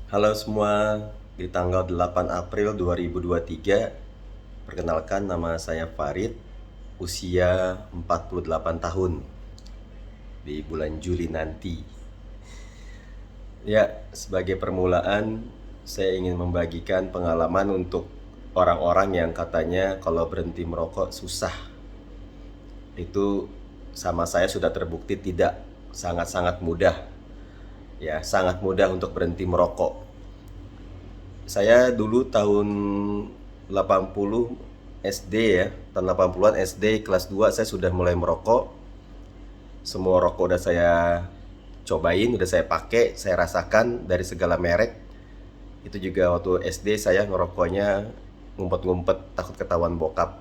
Halo semua, di tanggal 8 April 2023, perkenalkan nama saya Farid, usia 48 tahun di bulan Juli nanti. Ya, sebagai permulaan, saya ingin membagikan pengalaman untuk orang-orang yang katanya kalau berhenti merokok susah. Itu sama saya sudah terbukti tidak, sangat-sangat mudah. Ya, sangat mudah untuk berhenti merokok. Saya dulu tahun 80 SD ya, tahun 80-an SD kelas 2 saya sudah mulai merokok. Semua rokok udah saya cobain, udah saya pakai, saya rasakan dari segala merek. Itu juga waktu SD saya ngerokoknya ngumpet-ngumpet takut ketahuan bokap.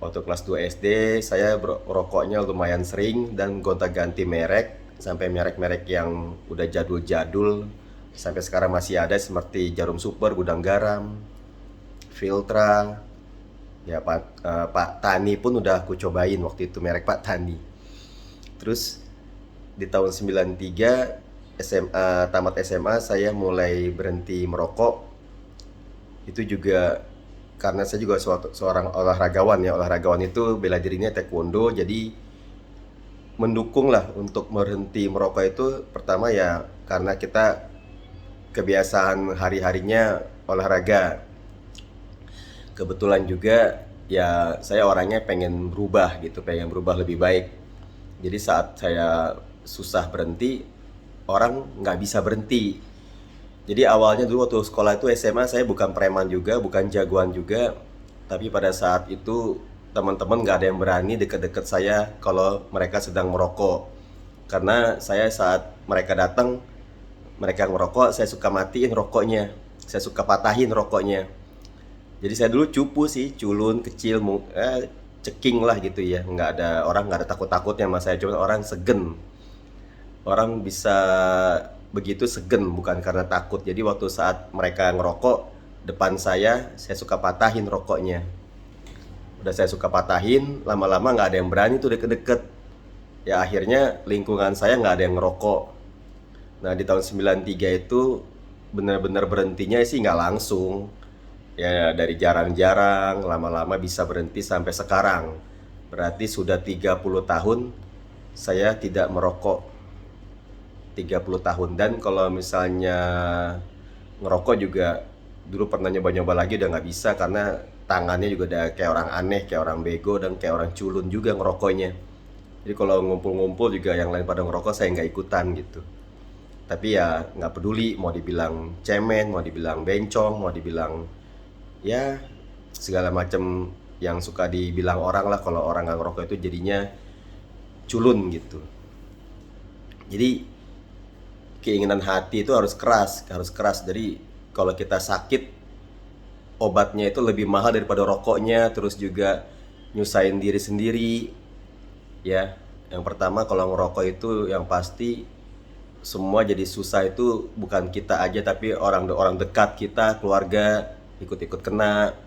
Waktu kelas 2 SD saya rokoknya lumayan sering dan gonta-ganti merek sampai merek-merek yang udah jadul-jadul sampai sekarang masih ada seperti Jarum Super, Gudang Garam, Filtra. Ya Pak Tani pun udah aku cobain waktu itu merek Pak Tani. Terus di tahun 93 SMA, tamat SMA saya mulai berhenti merokok. Itu juga karena saya juga seorang olahragawan ya. Olahragawan itu bela dirinya taekwondo, jadi mendukung lah untuk berhenti merokok itu. Pertama ya karena kita kebiasaan hari-harinya olahraga. Kebetulan juga ya saya orangnya pengen berubah gitu, pengen berubah lebih baik. Jadi saat saya susah berhenti, orang nggak bisa berhenti. Jadi awalnya dulu waktu sekolah itu SMA saya bukan preman juga, bukan jagoan juga. Tapi pada saat itu teman-teman nggak ada yang berani deket-deket saya kalau mereka sedang merokok. Karena saya saat mereka datang, mereka ngerokok, saya suka matiin rokoknya. Saya suka patahin rokoknya. Jadi saya dulu cupu sih, culun, kecil, ceking lah gitu ya. Nggak ada orang nggak ada takut-takutnya sama saya, cuma orang segen. Orang bisa begitu segen bukan karena takut. Jadi waktu saat mereka ngerokok depan saya suka patahin rokoknya. Udah saya suka patahin, lama-lama nggak ada yang berani tuh deket-deket. Ya akhirnya lingkungan saya nggak ada yang ngerokok. Nah di tahun 93 itu benar-benar berhentinya sih nggak langsung. Ya dari jarang-jarang, lama-lama bisa berhenti sampai sekarang. Berarti sudah 30 tahun saya tidak merokok. 30 tahun. Dan kalau misalnya ngerokok juga dulu pernah nyoba-nyoba lagi udah nggak bisa karena tangannya juga udah kayak orang aneh, kayak orang bego dan kayak orang culun juga ngerokoknya. Jadi kalau ngumpul-ngumpul juga yang lain pada ngerokok saya nggak ikutan gitu. Tapi ya nggak peduli mau dibilang cemen, mau dibilang bencong, mau dibilang ya segala macam yang suka dibilang orang lah kalau orang nggak ngerokok itu jadinya culun gitu. Jadi keinginan hati itu harus keras, harus keras. Jadi kalau kita sakit, obatnya itu lebih mahal daripada rokoknya, terus juga nyusahin diri sendiri. Ya, yang pertama kalau ngerokok itu yang pasti semua jadi susah itu bukan kita aja tapi orang-orang dekat kita, keluarga ikut-ikut kena,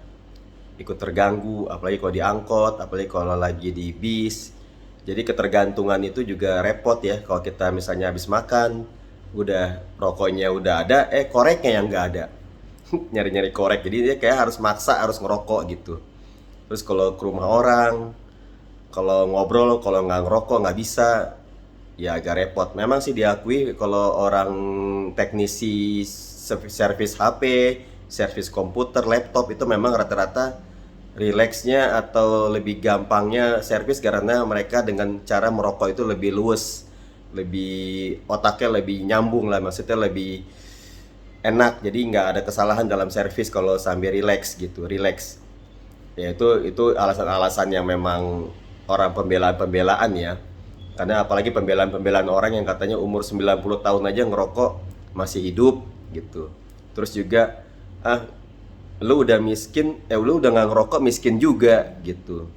ikut terganggu, apalagi kalau diangkot, apalagi kalau lagi di bis. Jadi ketergantungan itu juga repot ya kalau kita misalnya habis makan, udah rokoknya udah ada, koreknya yang nggak ada. Nyari-nyari korek, jadi dia kayak harus maksa harus ngerokok gitu. Terus kalau ke rumah orang, kalau ngobrol, kalau nggak ngerokok nggak bisa, ya agak repot. Memang sih diakui kalau orang teknisi servis HP, servis komputer, laptop itu memang rata-rata rileksnya atau lebih gampangnya servis karena mereka dengan cara merokok itu lebih luwes, lebih otaknya lebih nyambung lah, maksudnya lebih enak, jadi nggak ada kesalahan dalam servis kalau sambil relax gitu, relax. Ya itu alasan-alasan yang memang orang pembelaan-pembelaan ya. Karena apalagi pembelaan-pembelaan orang yang katanya umur 90 tahun aja ngerokok masih hidup gitu. Terus juga ah lu udah miskin, lu udah nggak ngerokok miskin juga gitu.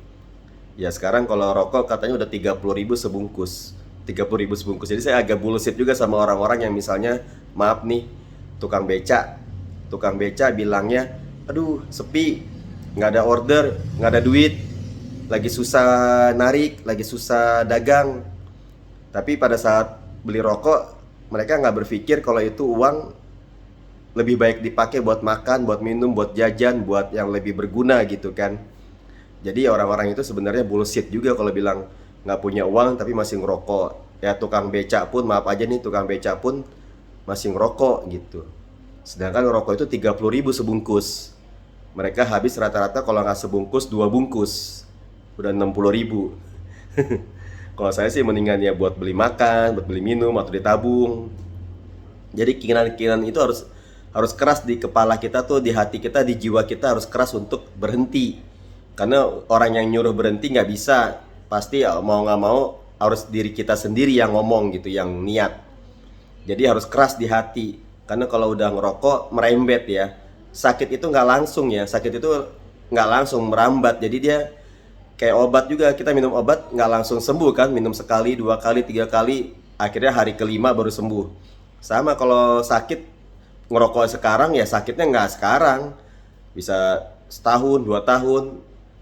Ya sekarang kalau rokok katanya udah 30.000 sebungkus, 30.000 sebungkus. Jadi saya agak bullshit juga sama orang-orang yang misalnya maaf nih tukang beca, tukang beca bilangnya, aduh sepi, nggak ada order, nggak ada duit, lagi susah narik, lagi susah dagang. Tapi pada saat beli rokok mereka nggak berpikir kalau itu uang lebih baik dipakai buat makan, buat minum, buat jajan, buat yang lebih berguna gitu kan. Jadi orang-orang itu sebenarnya bullshit juga kalau bilang nggak punya uang tapi masih ngerokok. Ya tukang becak pun, maaf aja nih, tukang becak pun masih ngerokok gitu. Sedangkan ngerokok itu 30.000 sebungkus. Mereka habis rata-rata kalau nggak sebungkus, 2 bungkus. Udah 60.000. Kalau saya sih mendingan ya buat beli makan, buat beli minum, atau ditabung. Jadi keinginan-keinginan itu harus harus keras di kepala kita tuh, di hati kita, di jiwa kita harus keras untuk berhenti. Karena orang yang nyuruh berhenti nggak bisa. Pasti ya, mau nggak mau harus diri kita sendiri yang ngomong gitu, yang niat. Jadi harus keras di hati. Karena kalau udah ngerokok merembet ya. Sakit itu nggak langsung ya. Sakit itu nggak langsung merambat. Jadi dia kayak obat juga, kita minum obat nggak langsung sembuh kan, minum sekali, 2 kali, 3 kali, akhirnya hari kelima baru sembuh. Sama kalau sakit, ngerokok sekarang ya sakitnya nggak sekarang, bisa setahun 2 tahun.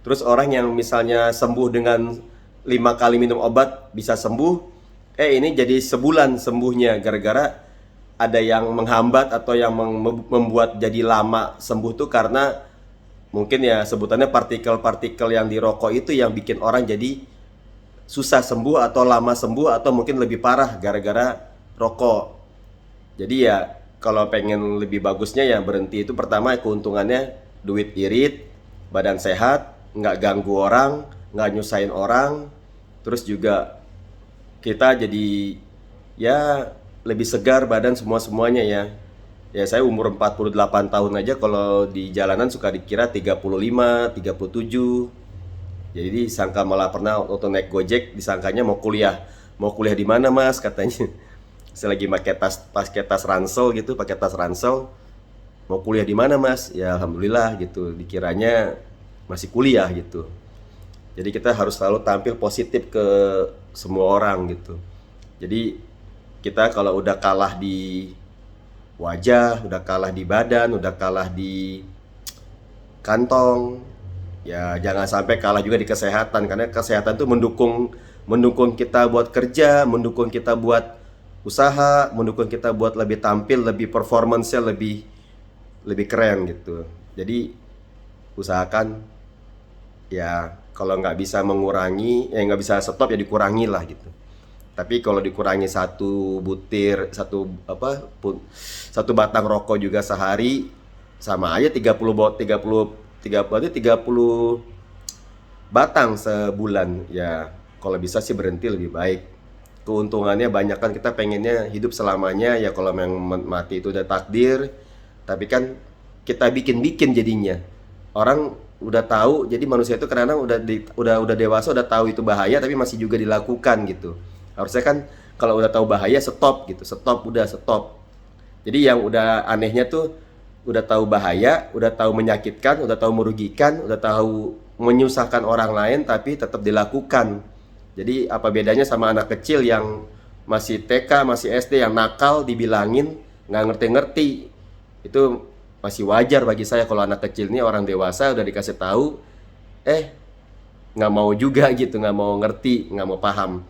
Terus orang yang misalnya sembuh dengan 5 kali minum obat bisa sembuh, ini jadi sebulan sembuhnya gara-gara ada yang menghambat atau yang membuat jadi lama sembuh tuh karena mungkin ya sebutannya partikel-partikel yang di rokok itu yang bikin orang jadi susah sembuh atau lama sembuh atau mungkin lebih parah gara-gara rokok. Jadi ya kalau pengen lebih bagusnya ya berhenti itu, pertama keuntungannya duit irit, badan sehat, nggak ganggu orang, nggak nyusahin orang, terus juga kita jadi ya lebih segar badan semuanya ya. Ya saya umur 48 tahun aja kalau di jalanan suka dikira 35, 37. Jadi disangka malah pernah waktu naik Gojek disangkanya mau kuliah. Mau kuliah di mana Mas katanya. Saya lagi pakai tas ransel gitu, pakai tas ransel. Mau kuliah di mana Mas? Ya alhamdulillah gitu. Dikiranya masih kuliah gitu. Jadi kita harus selalu tampil positif ke semua orang gitu. Jadi kita kalau udah kalah di wajah, udah kalah di badan, udah kalah di kantong, ya jangan sampai kalah juga di kesehatan, karena kesehatan itu mendukung mendukung kita buat kerja, mendukung kita buat usaha, mendukung kita buat lebih tampil, lebih performance-nya lebih lebih keren gitu. Jadi usahakan ya kalau nggak bisa mengurangi, nggak bisa stop ya dikurangi lah gitu. Tapi kalau dikurangi satu butir, satu batang rokok juga sehari, sama aja 30 batang sebulan. Ya kalau bisa sih berhenti lebih baik. Keuntungannya banyak kan, kita pengennya hidup selamanya ya, kalau memang mati itu udah takdir. Tapi kan kita bikin-bikin jadinya. Orang udah tahu, jadi manusia itu kadang-kadang udah dewasa, udah tahu itu bahaya tapi masih juga dilakukan gitu. Harusnya kan kalau udah tahu bahaya stop gitu, stop. Jadi yang udah anehnya tuh udah tahu bahaya, udah tahu menyakitkan, udah tahu merugikan, udah tahu menyusahkan orang lain tapi tetap dilakukan. Jadi apa bedanya sama anak kecil yang masih TK, masih SD yang nakal dibilangin nggak ngerti-ngerti. Itu masih wajar bagi saya. Kalau anak kecil ini, orang dewasa udah dikasih tahu nggak mau juga gitu, nggak mau ngerti, nggak mau paham.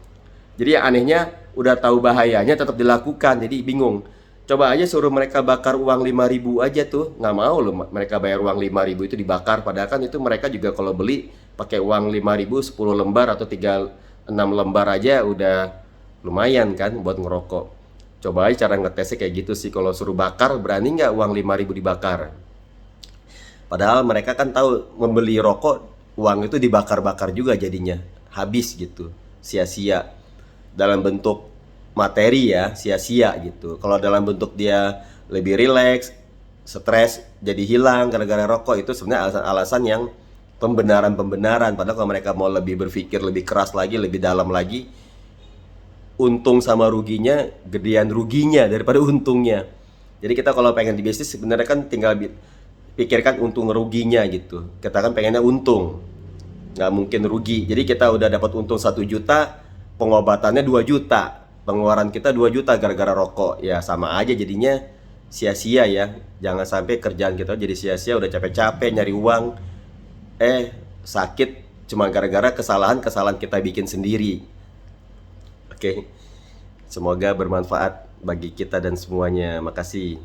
Jadi anehnya udah tahu bahayanya tetap dilakukan, jadi bingung. Coba aja suruh mereka bakar uang 5.000 aja tuh, nggak mau loh mereka bayar uang 5.000 itu dibakar. Padahal kan itu mereka juga kalau beli pakai uang 5.000 10 lembar atau 6 lembar aja udah lumayan kan buat ngerokok. Coba aja cara ngetesnya kayak gitu sih, kalau suruh bakar berani nggak uang 5.000 dibakar. Padahal mereka kan tahu membeli rokok uang itu dibakar-bakar juga jadinya, habis gitu, sia-sia. Dalam bentuk materi ya sia-sia gitu. Kalau dalam bentuk dia lebih rileks, stres jadi hilang gara-gara rokok, itu sebenarnya alasan-alasan yang pembenaran. Padahal kalau mereka mau lebih berpikir lebih keras lagi, lebih dalam lagi, untung sama ruginya gedean ruginya daripada untungnya. Jadi kita kalau pengen di bisnis sebenarnya kan tinggal pikirkan untung ruginya gitu. Kita kan pengennya untung, nggak mungkin rugi. Jadi kita udah dapat untung 1 juta, pengobatannya 2 juta, pengeluaran kita 2 juta gara-gara rokok. Ya sama aja jadinya, sia-sia ya. Jangan sampai kerjaan kita jadi sia-sia, udah capek-capek nyari uang, sakit cuma gara-gara kesalahan kita bikin sendiri. Oke, semoga bermanfaat. bagi kita dan semuanya. Makasih.